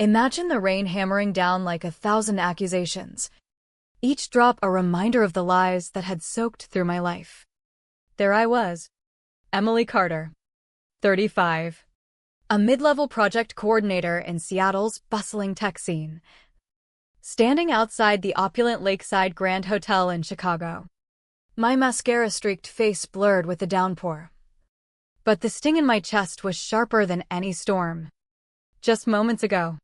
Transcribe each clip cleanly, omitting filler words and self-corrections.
Imagine the rain hammering down like 1,000 accusations, each drop a reminder of the lies that had soaked through my life. There I was, Emily Carter, 35, a mid-level project coordinator in Seattle's bustling tech scene, standing outside the opulent Lakeside Grand Hotel in Chicago, my mascara-streaked face blurred with the downpour. But the sting in my chest was sharper than any storm. Just moments ago,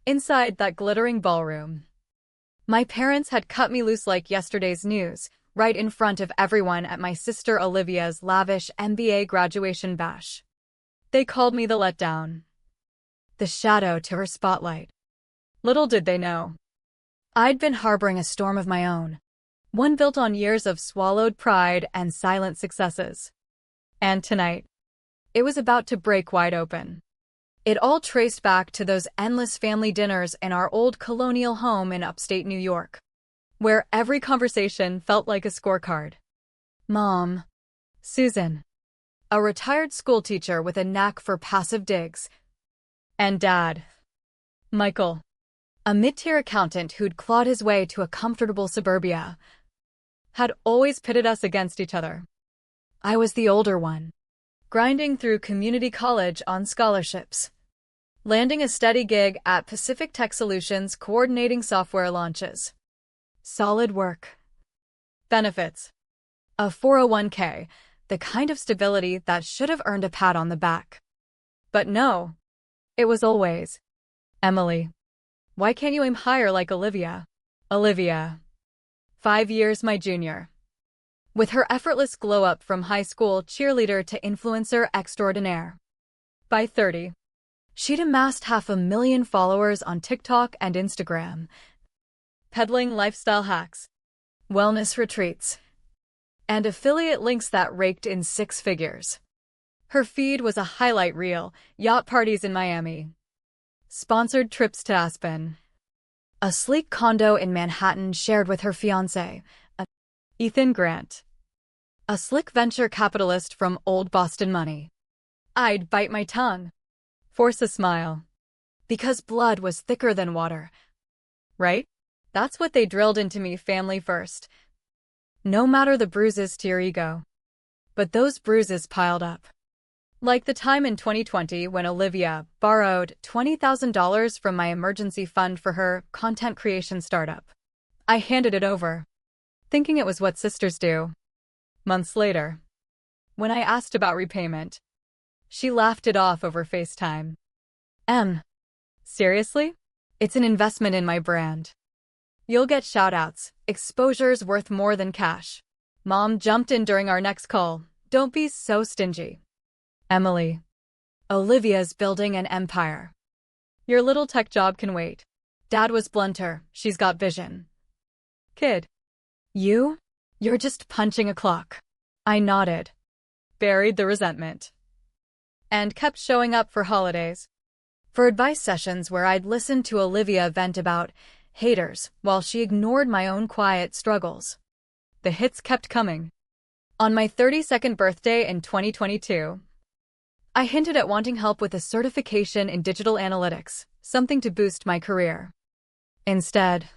inside that glittering ballroom, my parents had cut me loose like yesterday's news, right in front of everyone at my sister Olivia's lavish MBA graduation bash. They called me the letdown, the shadow to her spotlight. Little did they know, I'd been harboring a storm of my own, one built on years of swallowed pride and silent successes. And tonight, it was about to break wide open. It all traced back to those endless family dinners in our old colonial home in upstate New York, where every conversation felt like a scorecard. Mom, Susan, a retired schoolteacher with a knack for passive digs, and Dad, Michael, a mid-tier accountant who'd clawed his way to a comfortable suburbia, had always pitted us against each other. I was the older one, grinding through community college on scholarships, landing a steady gig at Pacific Tech Solutions coordinating software launches. Solid work. Benefits. A 401k, the kind of stability that should have earned a pat on the back. But no, it was always, Emily, why can't you aim higher like Olivia? Olivia, 5 years my junior. With her effortless glow-up from high school cheerleader to influencer extraordinaire. By 30, she'd amassed 500,000 followers on TikTok and Instagram, peddling lifestyle hacks, wellness retreats, and affiliate links that raked in 6 figures. Her feed was a highlight reel, yacht parties in Miami, sponsored trips to Aspen, a sleek condo in Manhattan shared with her fiancé, Ethan Grant, a slick venture capitalist from old Boston money. I'd bite my tongue, force a smile, because blood was thicker than water. Right? That's what they drilled into me, family first. No matter the bruises to your ego. But those bruises piled up. Like the time in 2020 when Olivia borrowed $20,000 from my emergency fund for her content creation startup. I handed it over, thinking it was what sisters do. Months later, when I asked about repayment, she laughed it off over FaceTime. Seriously? It's an investment in my brand. You'll get shoutouts, exposure's worth more than cash. Mom jumped in during our next call. Don't be so stingy. Emily, Olivia's building an empire. Your little tech job can wait. Dad was blunter, she's got vision. Kid, you're just punching a clock. I nodded, buried the resentment, and kept showing up for holidays, for advice sessions where I'd listen to Olivia vent about haters while she ignored my own quiet struggles. The hits kept coming. On my 32nd birthday in 2022, I hinted at wanting help with a certification in digital analytics, something to boost my career. Instead,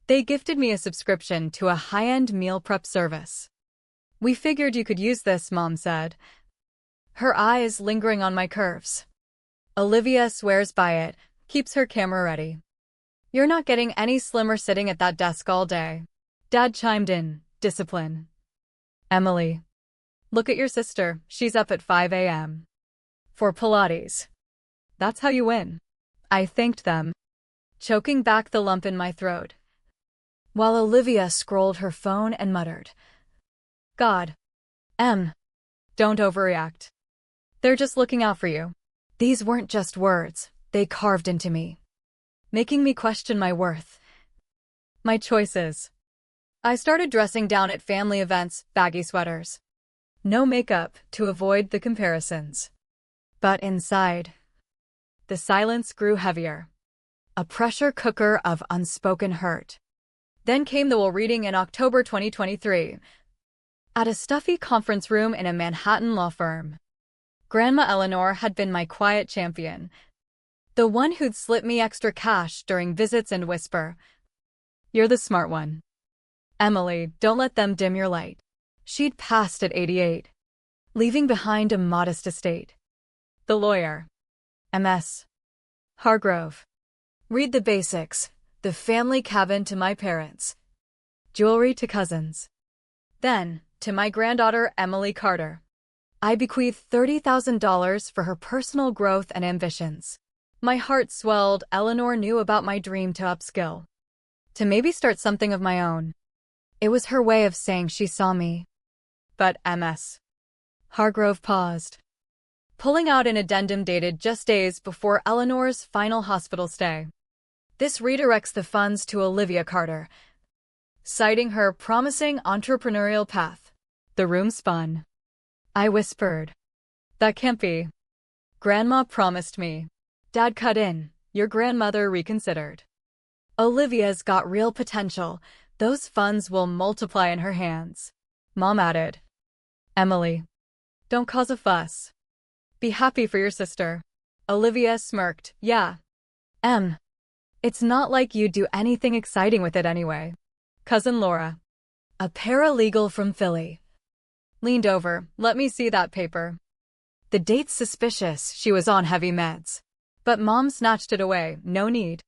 they gifted me a subscription to a high-end meal prep service. We figured you could use this, Mom said, her eyes lingering on my curves. Olivia swears by it, keeps her camera ready. You're not getting any slimmer sitting at that desk all day. Dad chimed in, discipline. Emily, look at your sister, she's up at 5 a.m. for Pilates. That's how you win. I thanked them, choking back the lump in my throat, while Olivia scrolled her phone and muttered, God, don't overreact. They're just looking out for you. These weren't just words, they carved into me, making me question my worth, my choices. I started dressing down at family events, baggy sweaters, no makeup to avoid the comparisons. But inside, the silence grew heavier, a pressure cooker of unspoken hurt. Then came the will reading in October 2023, at a stuffy conference room in a Manhattan law firm. Grandma Eleanor had been my quiet champion, The one who'd slip me extra cash during visits and whisper, "You're the smart one. Emily, don't let them dim your light." She'd passed at 88, leaving behind a modest estate. The lawyer. MS. Hargrove. Read the basics. The family cabin to my parents. Jewelry to cousins. Then, to my granddaughter Emily Carter. I bequeath $30,000 for her personal growth and ambitions. My heart swelled. Eleanor knew about my dream to upskill. To maybe start something of my own. It was her way of saying she saw me. But MS. Hargrove paused, pulling out an addendum dated just days before Eleanor's final hospital stay. This redirects the funds to Olivia Carter, citing her promising entrepreneurial path. The room spun. I whispered, "That can't be. Grandma promised me." Dad cut in, "Your grandmother reconsidered. Olivia's got real potential. Those funds will multiply in her hands." Mom added, "Emily, don't cause a fuss. Be happy for your sister." Olivia smirked, "Yeah. It's not like you'd do anything exciting with it anyway." Cousin Laura, a paralegal from Philly, leaned over, "Let me see that paper." The date's suspicious. She was on heavy meds. But Mom snatched it away. "No need.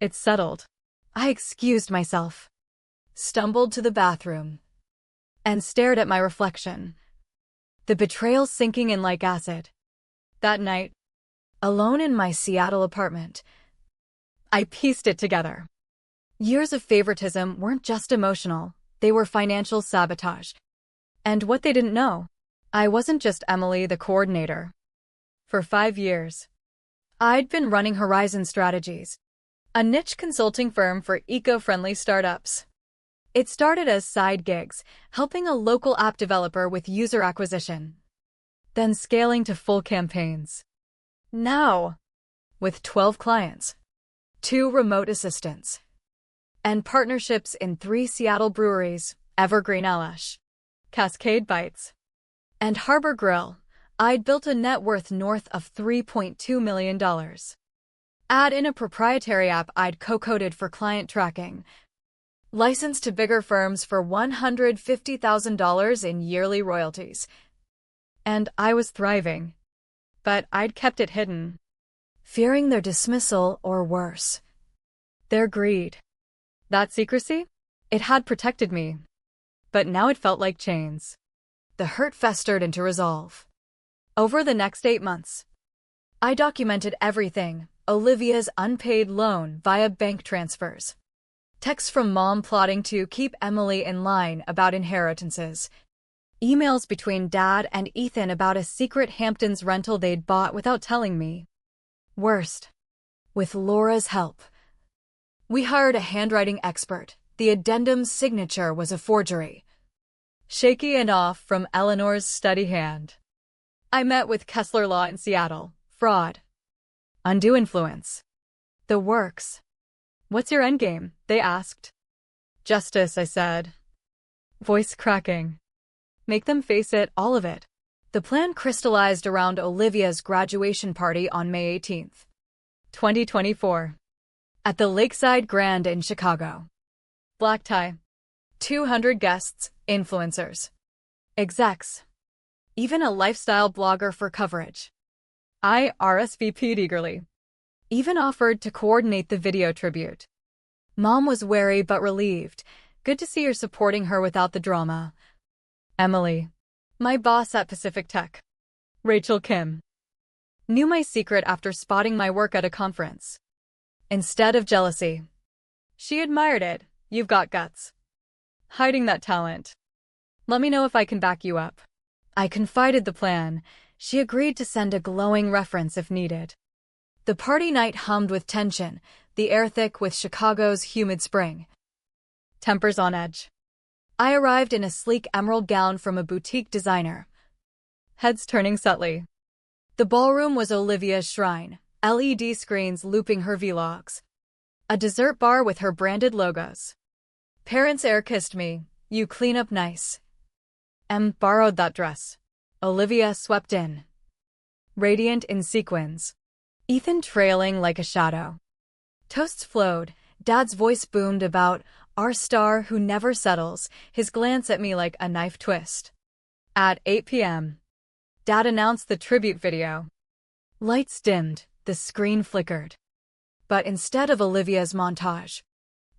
It's settled." I excused myself, stumbled to the bathroom, and stared at my reflection. The betrayal sinking in like acid. That night, alone in my Seattle apartment, I pieced it together. Years of favoritism weren't just emotional, they were financial sabotage. And what they didn't know, I wasn't just Emily, the coordinator. For 5 years, I'd been running Horizon Strategies, a niche consulting firm for eco-friendly startups. It started as side gigs, helping a local app developer with user acquisition, then scaling to full campaigns. Now, with 12 clients, 2 remote assistants, and partnerships in 3 Seattle breweries, Evergreen Elish, Cascade Bites, and Harbor Grill, I'd built a net worth north of $3.2 million. Add in a proprietary app I'd co-coded for client tracking, licensed to bigger firms for $150,000 in yearly royalties. And I was thriving. But I'd kept it hidden, fearing their dismissal or worse, their greed. That secrecy? It had protected me. But now it felt like chains. The hurt festered into resolve. Over the next 8 months, I documented everything: Olivia's unpaid loan via bank transfers, texts from Mom plotting to keep Emily in line about inheritances, emails between Dad and Ethan about a secret Hamptons rental they'd bought without telling me. Worst, with Laura's help, we hired a handwriting expert. The addendum's signature was a forgery, shaky and off from Eleanor's steady hand. I met with Kessler Law in Seattle. Fraud, undue influence, the works. "What's your endgame?" they asked. "Justice," I said, voice cracking. "Make them face it, all of it." The plan crystallized around Olivia's graduation party on May 18th, 2024, at the Lakeside Grand in Chicago. Black tie, 200 guests, influencers, execs, even a lifestyle blogger for coverage. I RSVP'd eagerly, even offered to coordinate the video tribute. Mom was wary but relieved. "Good to see you're supporting her without the drama." Emily, my boss at Pacific Tech, Rachel Kim, knew my secret after spotting my work at a conference. Instead of jealousy, she admired it. "You've got guts. Hiding that talent. Let me know if I can back you up." I confided the plan. She agreed to send a glowing reference if needed. The party night hummed with tension, the air thick with Chicago's humid spring. Tempers on edge. I arrived in a sleek emerald gown from a boutique designer, heads turning subtly. The ballroom was Olivia's shrine, LED screens looping her vlogs, a dessert bar with her branded logos. Parents air-kissed me. "You clean up nice." Borrowed that dress. Olivia swept in, radiant in sequins. Ethan trailing like a shadow. Toasts flowed. Dad's voice boomed about our star who never settles, his glance at me like a knife twist. At 8 p.m., Dad announced the tribute video. Lights dimmed, the screen flickered. But instead of Olivia's montage,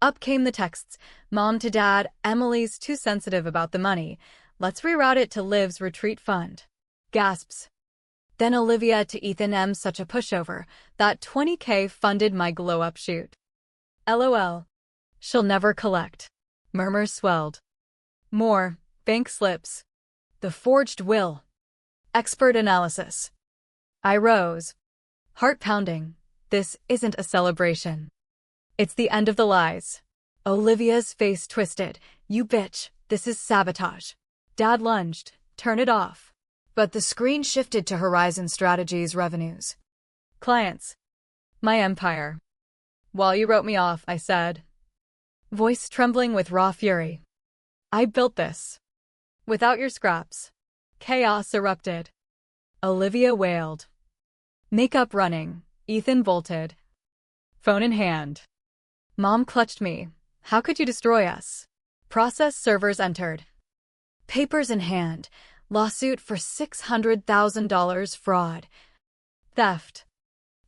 up came the texts. Mom to Dad, Emily's too sensitive about the money. Let's reroute it to Liv's retreat fund. Gasps. Then Olivia to Ethan, M such a pushover. That $20K funded my glow-up shoot. LOL. She'll never collect. Murmurs swelled. More. Bank slips. The forged will. Expert analysis. I rose. Heart pounding. This isn't a celebration. It's the end of the lies. Olivia's face twisted. You bitch, this is sabotage. Dad lunged. Turn it off. But the screen shifted to Horizon Strategies revenues. Clients. My empire. While you wrote me off, I said. Voice trembling with raw fury. I built this. Without your scraps. Chaos erupted. Olivia wailed. Makeup running. Ethan bolted. Phone in hand. Mom clutched me. How could you destroy us? Process servers entered. Papers in hand. Lawsuit for $600,000 fraud. Theft.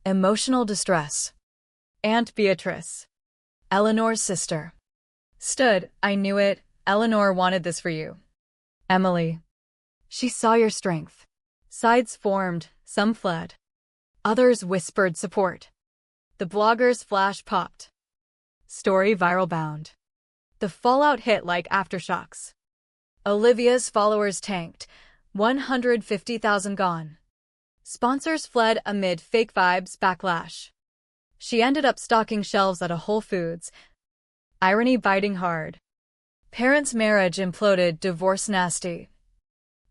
Emotional distress. Aunt Beatrice. Eleanor's sister. Stood, I knew it. Eleanor wanted this for you. Emily. She saw your strength. Sides formed, some fled. Others whispered support. The blogger's flash popped. Story viral bound. The fallout hit like aftershocks. Olivia's followers tanked. 150,000 gone. Sponsors fled amid fake vibes backlash. She ended up stocking shelves at a Whole Foods. Irony biting hard. Parents' marriage imploded, divorce nasty.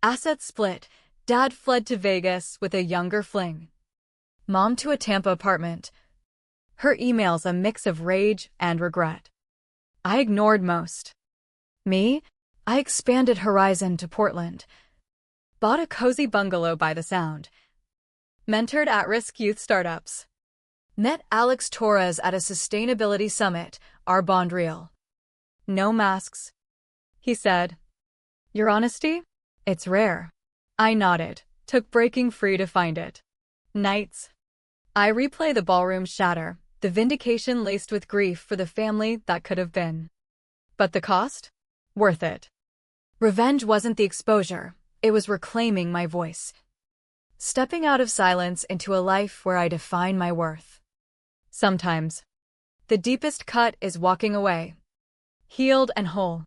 Assets split. Dad fled to Vegas with a younger fling. Mom to a Tampa apartment. Her emails a mix of rage and regret. I ignored most. Me? I expanded Horizon to Portland. Bought a cozy bungalow by the Sound. Mentored at-risk youth startups. Met Alex Torres at a sustainability summit, our bond reel. No masks. He said. Your honesty? It's rare. I nodded, took breaking free to find it. Nights. I replay the ballroom shatter, the vindication laced with grief for the family that could have been. But the cost? Worth it. Revenge wasn't the exposure, it was reclaiming my voice. Stepping out of silence into a life where I define my worth. Sometimes, the deepest cut is walking away, healed and whole.